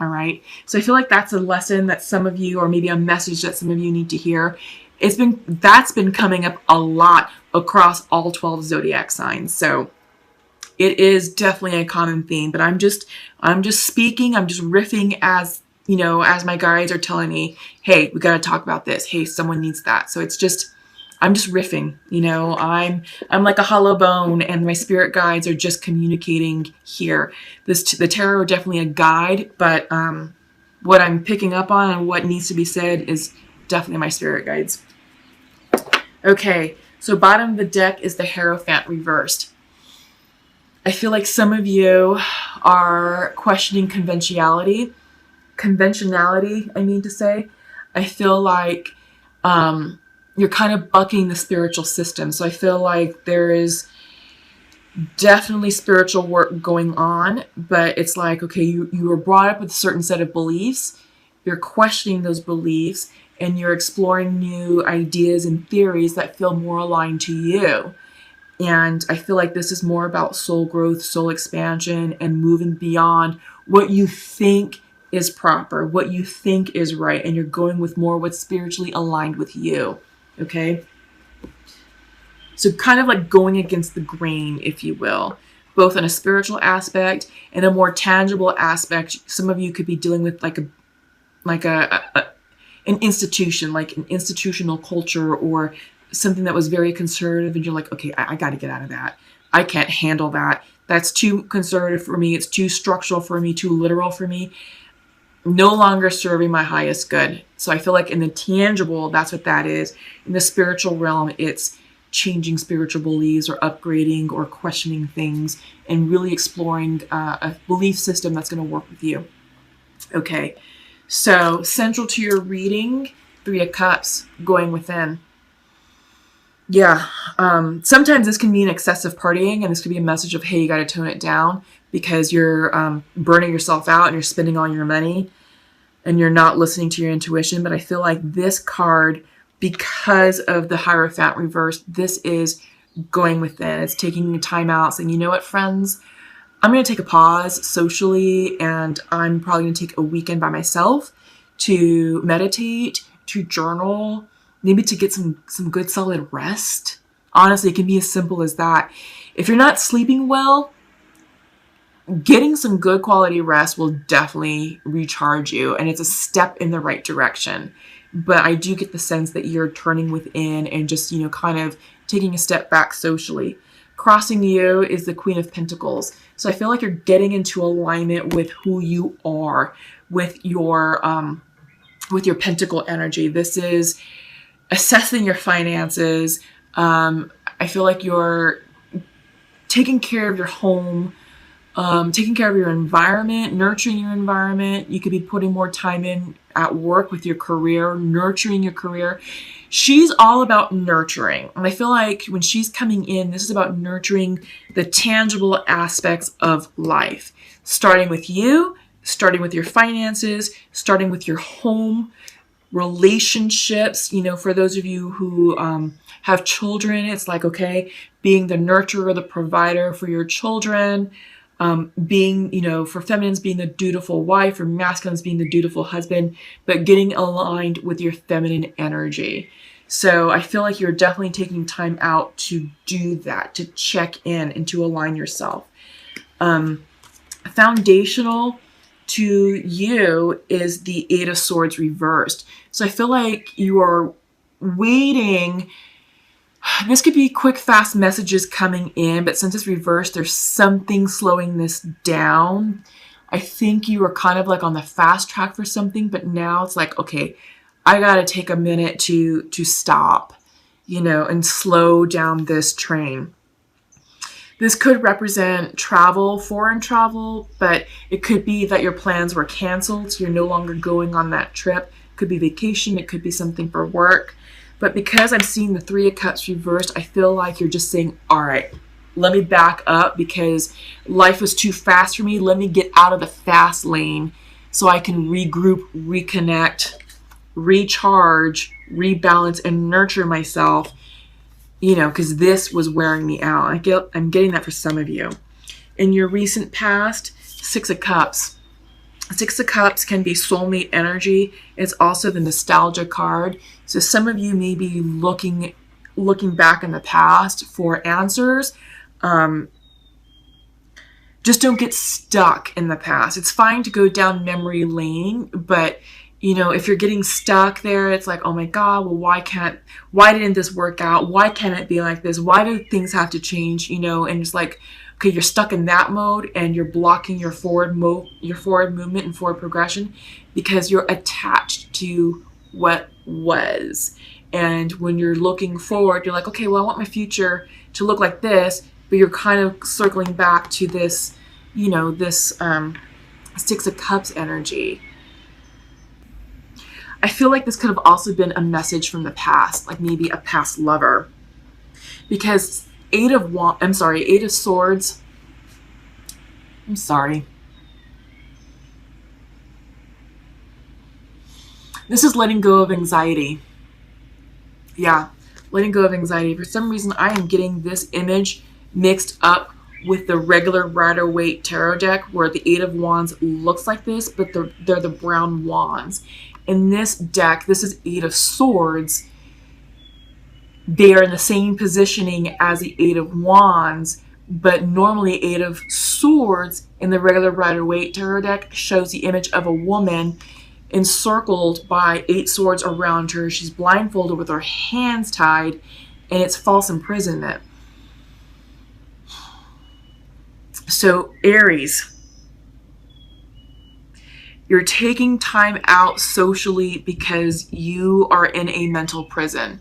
All right. So I feel like that's a lesson that some of you, or maybe a message that some of you need to hear. That's been coming up a lot across all 12 zodiac signs. So it is definitely a common theme, but I'm just speaking, I'm just riffing as, as my guides are telling me, hey, we got to talk about this. Hey, someone needs that. So I'm just riffing, I'm like a hollow bone, and my spirit guides are just communicating here. The tarot are definitely a guide, but what I'm picking up on and what needs to be said is definitely my spirit guides. Okay, so bottom of the deck is the Hierophant reversed. I feel like some of you are questioning conventionality, I mean to say. I feel like you're kind of bucking the spiritual system. So I feel like there is definitely spiritual work going on, but it's like, okay, you were brought up with a certain set of beliefs. You're questioning those beliefs, and you're exploring new ideas and theories that feel more aligned to you. And I feel like this is more about soul growth, soul expansion, and moving beyond what you think is proper, what you think is right, and you're going with more what's spiritually aligned with you. Okay? So kind of like going against the grain, if you will, both in a spiritual aspect and a more tangible aspect. Some of you could be dealing with an institution, like an institutional culture, or something that was very conservative, and you're like, okay, I got to get out of that. I can't handle that. That's too conservative for me. It's too structural for me, too literal for me. No longer serving my highest good. So I feel like in the tangible, that's what that is. In the spiritual realm, it's changing spiritual beliefs, or upgrading, or questioning things, and really exploring a belief system that's going to work with you. Okay, so central to your reading, 3 of Cups, going within. Yeah, sometimes this can mean excessive partying, and this could be a message of, hey, you got to tone it down because you're burning yourself out and you're spending all your money and you're not listening to your intuition. But I feel like this card, because of the Hierophant reversed, this is going within. It's taking time out, saying, you know what, friends, I'm going to take a pause socially, and I'm probably going to take a weekend by myself to meditate, to journal, maybe to get some good solid rest. Honestly, it can be as simple as that. If you're not sleeping well, getting some good quality rest will definitely recharge you, and it's a step in the right direction. But I do get the sense that you're turning within and just, kind of taking a step back socially. Crossing you is the Queen of Pentacles. So I feel like you're getting into alignment with who you are, with your pentacle energy. This is assessing your finances. I feel like you're taking care of your home, taking care of your environment, nurturing your environment. You could be putting more time in at work with your career, nurturing your career. She's all about nurturing. And I feel like when she's coming in, this is about nurturing the tangible aspects of life, starting with you, starting with your finances, starting with your home, relationships. For those of you who have children, it's like, okay, being the nurturer, the provider for your children, being, for feminines, being the dutiful wife, or masculines being the dutiful husband, but getting aligned with your feminine energy. So I feel like you're definitely taking time out to do that, to check in and to align yourself. Foundational to you is the 8 of Swords reversed. So I feel like you are waiting. This could be quick, fast messages coming in, but since it's reversed, there's something slowing this down. I think you were kind of like on the fast track for something, but now it's like, okay, I got to take a minute to stop, and slow down this train. This could represent travel, foreign travel, but it could be that your plans were canceled, so you're no longer going on that trip. It could be vacation, it could be something for work. But because I'm seeing the 3 of Cups reversed, I feel like you're just saying, all right, let me back up because life was too fast for me. Let me get out of the fast lane so I can regroup, reconnect, recharge, rebalance, and nurture myself, because this was wearing me out. I'm getting that for some of you. In your recent past, 6 of Cups. Six of Cups can be soulmate energy. It's also the nostalgia card. So some of you may be looking back in the past for answers. Just don't get stuck in the past. It's fine to go down memory lane, but if you're getting stuck there, it's like, oh my God, well, why didn't this work out? Why can't it be like this? Why do things have to change? And it's like, okay, you're stuck in that mode and you're blocking your forward movement and forward progression because you're attached to what was. And when you're looking forward, you're like, okay, well, I want my future to look like this, but you're kind of circling back to this, this Six of Cups energy. I feel like this could have also been a message from the past, like maybe a past lover. Because Eight of Swords. I'm sorry. This is letting go of anxiety. Yeah, letting go of anxiety. For some reason, I am getting this image mixed up with the regular Rider-Waite tarot deck where the Eight of Wands looks like this, but they're the brown wands. In this deck, this is Eight of Swords. They are in the same positioning as the Eight of Wands, but normally Eight of Swords in the regular Rider-Waite tarot deck shows the image of a woman encircled by 8 swords around her. She's blindfolded with her hands tied, and it's false imprisonment. So Aries, you're taking time out socially because you are in a mental prison.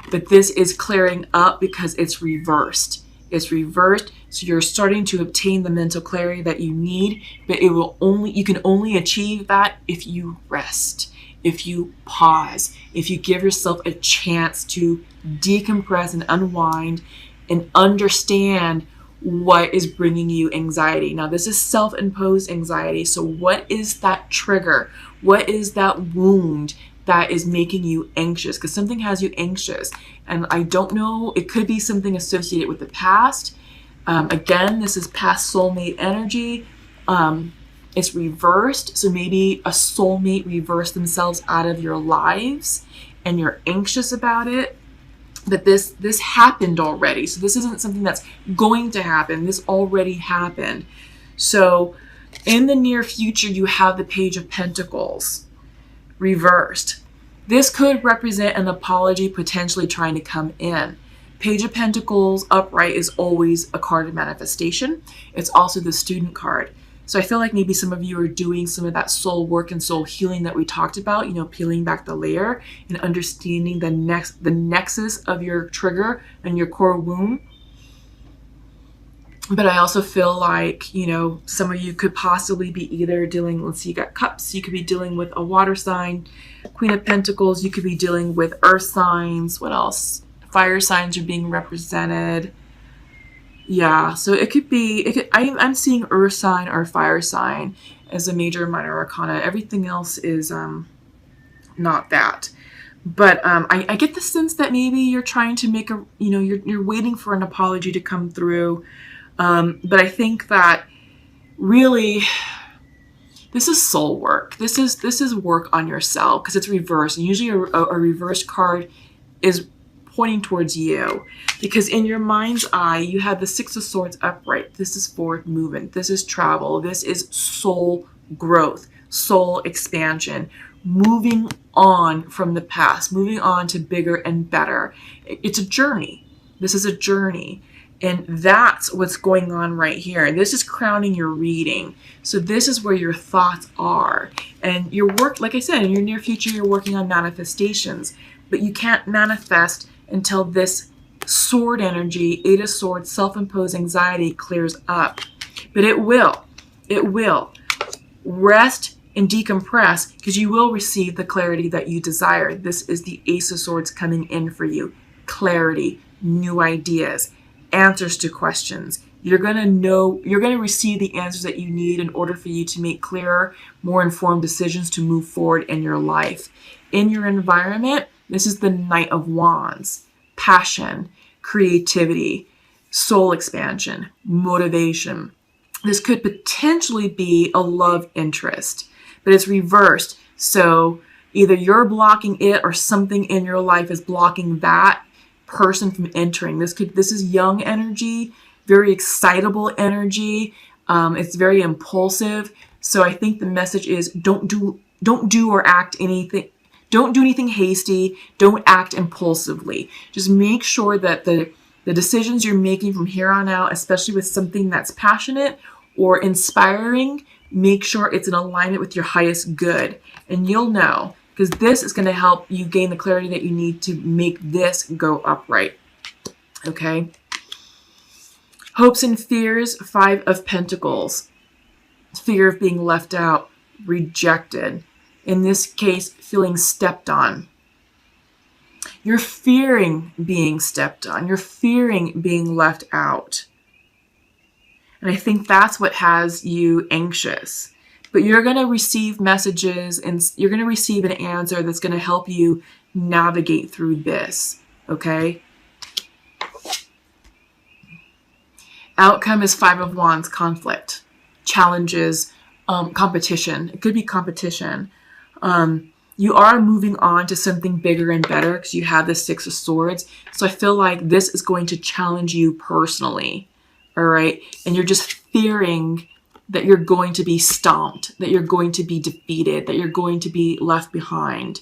But this is clearing up because it's reversed. It's reversed, so you're starting to obtain the mental clarity that you need, but you can only achieve that if you rest, if you pause, if you give yourself a chance to decompress and unwind and understand what is bringing you anxiety. Now, this is self-imposed anxiety. So what is that trigger? What is that wound that is making you anxious? Because something has you anxious. And I don't know, it could be something associated with the past. Again, this is past soulmate energy. It's reversed. So maybe a soulmate reversed themselves out of your lives and you're anxious about it. But this happened already. So this isn't something that's going to happen. This already happened. So in the near future, you have the Page of Pentacles reversed. This could represent an apology potentially trying to come in. Page of Pentacles upright is always a card of manifestation. It's also the Student card. So I feel like maybe some of you are doing some of that soul work and soul healing that we talked about, peeling back the layer and understanding the nexus of your trigger and your core wound. But I also feel like, some of you could possibly be either dealing, let's see, you got Cups, you could be dealing with a water sign, Queen of Pentacles, you could be dealing with earth signs. What else? Fire signs are being represented. Yeah, so it could be, I'm seeing earth sign or fire sign as a major and minor arcana. Everything else is not that. But I get the sense that maybe you're trying to make you're waiting for an apology to come through. But I think that really this is soul work. This is work on yourself because it's reversed. And usually a reversed card is pointing towards you because in your mind's eye, you have the Six of Swords upright. This is forward movement. This is travel. This is soul growth, soul expansion, moving on from the past, moving on to bigger and better. It's a journey. This is a journey. And that's what's going on right here. And this is crowning your reading. So this is where your thoughts are. And your work, like I said, in your near future, you're working on manifestations. But you can't manifest until this sword energy, Eight of Swords, self-imposed anxiety clears up. But it will. It will. Rest and decompress because you will receive the clarity that you desire. This is the Ace of Swords coming in for you. Clarity, new ideas, answers to questions. You're going to receive the answers that you need in order for you to make clearer, more informed decisions to move forward in your life. In your environment, this is the Knight of Wands, passion, creativity, soul expansion, motivation. This could potentially be a love interest. but it's reversed. So either you're blocking it or something in your life is blocking that person from entering. This is young energy, very excitable energy. It's very impulsive. So I think the message is don't do or act anything. Don't do anything hasty. Don't act impulsively. Just make sure that the decisions you're making from here on out, especially with something that's passionate or inspiring, make sure it's in alignment with your highest good. And you'll know, because this is going to help you gain the clarity that you need to make this go upright. Okay? Hopes and fears, 5 of Pentacles. Fear of being left out, rejected. In this case, feeling stepped on. You're fearing being stepped on. You're fearing being left out. And I think that's what has you anxious. But you're going to receive messages and you're going to receive an answer that's going to help you navigate through this. Okay? Outcome is 5 of Wands, conflict, challenges, competition. It could be competition. You are moving on to something bigger and better because you have the 6 of Swords. So I feel like this is going to challenge you personally. All right. And you're just fearing that you're going to be stomped, that you're going to be defeated, that you're going to be left behind.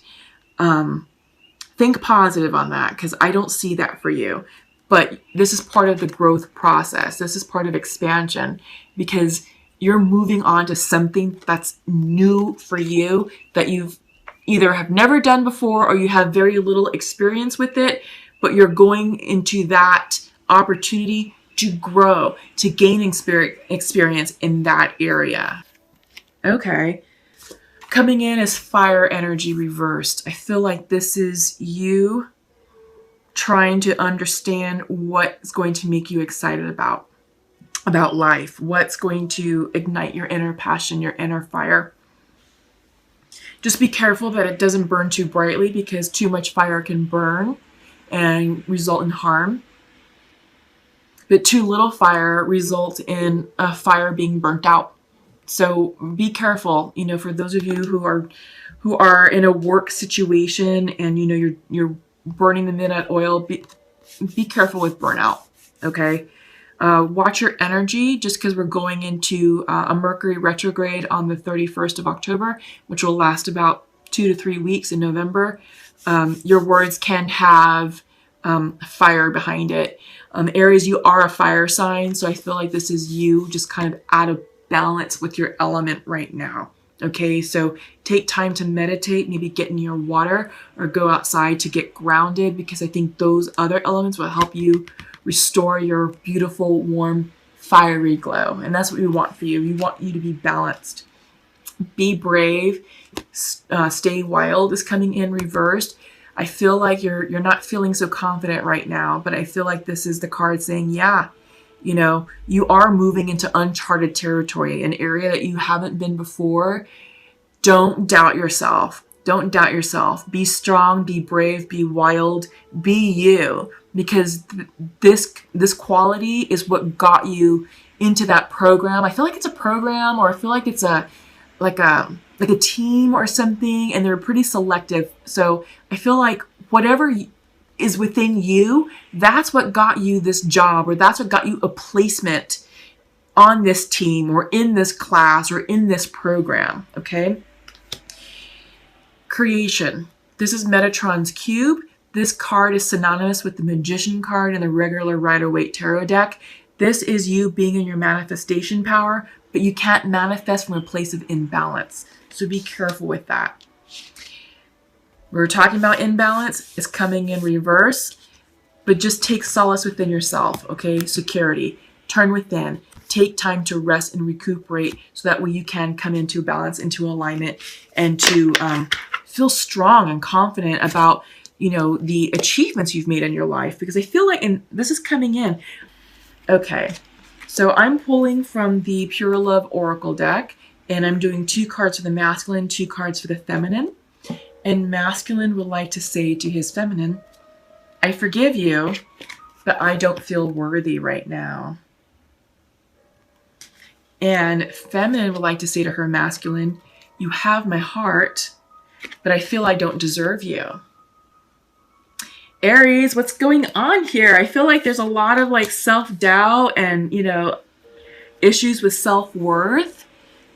Think positive on that because I don't see that for you. But this is part of the growth process. This is part of expansion because you're moving on to something that's new for you that you've either have never done before or you have very little experience with it, but you're going into that opportunity to grow, to gain experience in that area. Okay. Coming in as fire energy reversed. I feel like this is you trying to understand what's going to make you excited about life, what's going to ignite your inner passion, your inner fire. Just be careful that it doesn't burn too brightly because too much fire can burn and result in harm. But too little fire results in a fire being burnt out. So be careful, for those of you who are in a work situation and you're burning the midnight oil, be careful with burnout. Okay. Watch your energy just because we're going into a Mercury retrograde on the 31st of October, which will last about 2 to 3 weeks in November. Your words can have fire behind it. Aries, you are a fire sign, so I feel like this is you just kind of out of balance with your element right now. Okay, so take time to meditate, maybe get in your water or go outside to get grounded because I think those other elements will help you restore your beautiful, warm, fiery glow. And that's what we want for you. We want you to be balanced. Be brave. Stay wild is coming in reversed. I feel like you're not feeling so confident right now, but I feel like this is the card saying, yeah, you are moving into uncharted territory, an area that you haven't been before. Don't doubt yourself. Don't doubt yourself. Be strong, be brave, be wild, be you. Because this quality is what got you into that program. I feel like it's a program, or I feel like it's like a team or something, and they're pretty selective. So I feel like whatever is within you, that's what got you this job, or that's what got you a placement on this team or in this class or in this program. Okay. Creation. This is Metatron's cube. This card is synonymous with the Magician card in the regular Rider-Waite Tarot deck. This is you being in your manifestation power, but you can't manifest from a place of imbalance. So be careful with that. We're talking about imbalance. It's coming in reverse, but just take solace within yourself, okay? Security. Turn within. Take time to rest and recuperate so that way you can come into balance, into alignment, and to feel strong and confident about the achievements you've made in your life, because I feel like, and this is coming in. Okay, so I'm pulling from the Pure Love Oracle deck, and I'm doing 2 cards for the masculine, 2 cards for the feminine. And masculine would like to say to his feminine, I forgive you, but I don't feel worthy right now. And feminine would like to say to her masculine, You have my heart, but I feel I don't deserve you. Aries, what's going on here? I feel like there's a lot of like self-doubt and, issues with self-worth.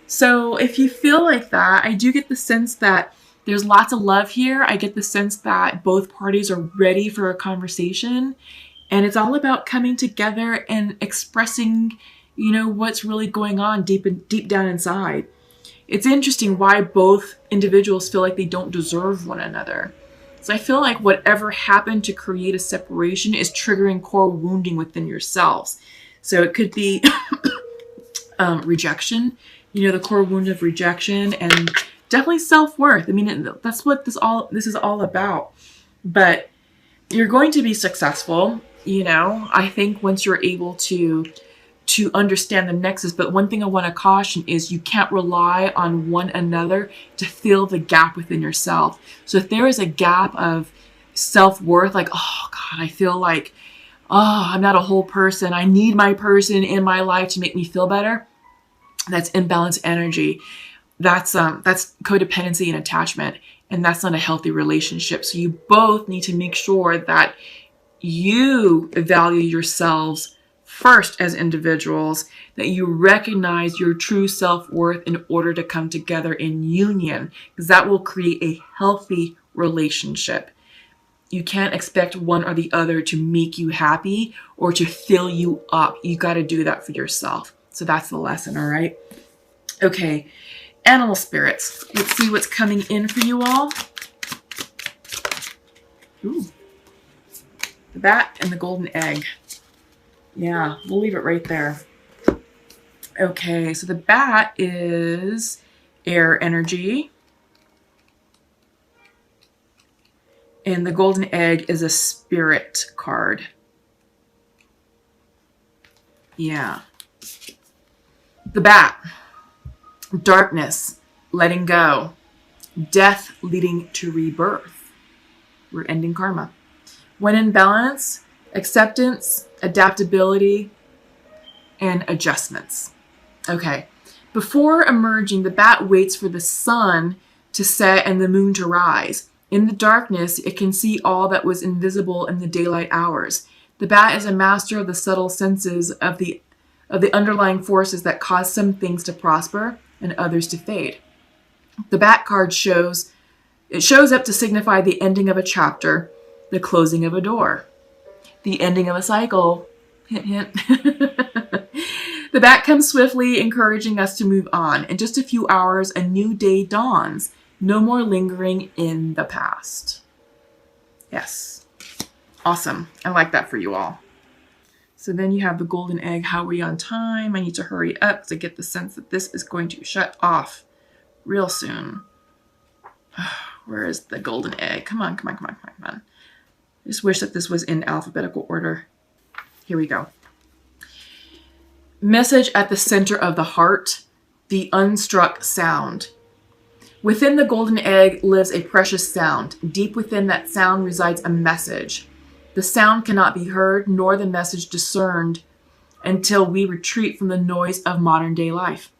So if you feel like that, I do get the sense that there's lots of love here. I get the sense that both parties are ready for a conversation, and it's all about coming together and expressing, what's really going on deep down inside. It's interesting why both individuals feel like they don't deserve one another. So I feel like whatever happened to create a separation is triggering core wounding within yourselves. So it could be rejection, the core wound of rejection, and definitely self-worth. I mean, that's what this is all about. But you're going to be successful, I think, once you're able to understand the nexus. But one thing I want to caution is you can't rely on one another to fill the gap within yourself. So if there is a gap of self-worth, like, oh God, I feel like, oh, I'm not a whole person, I need my person in my life to make me feel better, that's imbalanced energy. That's codependency and attachment, and that's not a healthy relationship. So you both need to make sure that you value yourselves first as individuals, that you recognize your true self-worth in order to come together in union, because that will create a healthy relationship. You can't expect one or the other to make you happy or to fill you up. You got to do that for yourself. So that's the lesson, all right? Okay, animal spirits. Let's see what's coming in for you all. Ooh, the bat and the golden egg. Yeah, we'll leave it right there. Okay, so the bat is air energy. And the golden egg is a spirit card. Yeah. The bat. Darkness, letting go. Death leading to rebirth. We're ending karma. When in balance, acceptance, adaptability, and adjustments. Okay. Before emerging, the bat waits for the sun to set and the moon to rise. In the darkness, it can see all that was invisible in the daylight hours. The bat is a master of the subtle senses of the underlying forces that cause some things to prosper and others to fade. The bat card shows up to signify the ending of a chapter, the closing of a door, the ending of a cycle. Hint, hint. The bat comes swiftly, encouraging us to move on. In just a few hours, a new day dawns. No more lingering in the past. Yes. Awesome. I like that for you all. So then you have the golden egg. How are we on time? I need to hurry up to get the sense that this is going to shut off real soon. Where is the golden egg? Come on, come on, come on, come on, come on. I just wish that this was in alphabetical order. Here we go. Message at the center of the heart, the unstruck sound. Within the golden egg lives a precious sound. Deep within that sound resides a message. The sound cannot be heard, nor the message discerned, until we retreat from the noise of modern day life.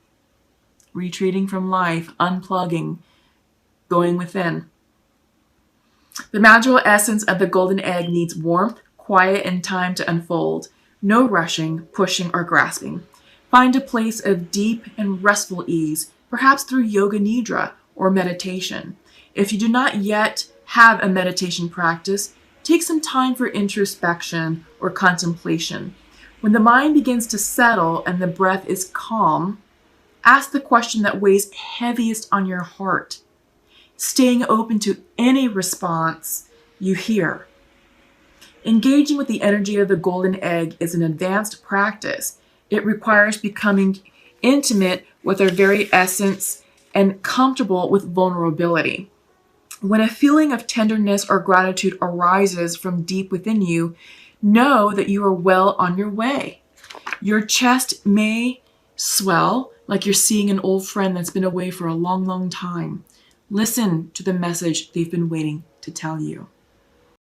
Retreating from life, unplugging, going within. The magical essence of the golden egg needs warmth, quiet, and time to unfold. No rushing, pushing, or grasping. Find a place of deep and restful ease, perhaps through yoga nidra or meditation. If you do not yet have a meditation practice, take some time for introspection or contemplation. When the mind begins to settle and the breath is calm, ask the question that weighs heaviest on your heart, staying open to any response you hear. Engaging with the energy of the golden egg is an advanced practice. It requires becoming intimate with our very essence and comfortable with vulnerability. When a feeling of tenderness or gratitude arises from deep within you, know that you are well on your way. Your chest may swell like you're seeing an old friend that's been away for a long, long time. Listen to the message they've been waiting to tell you.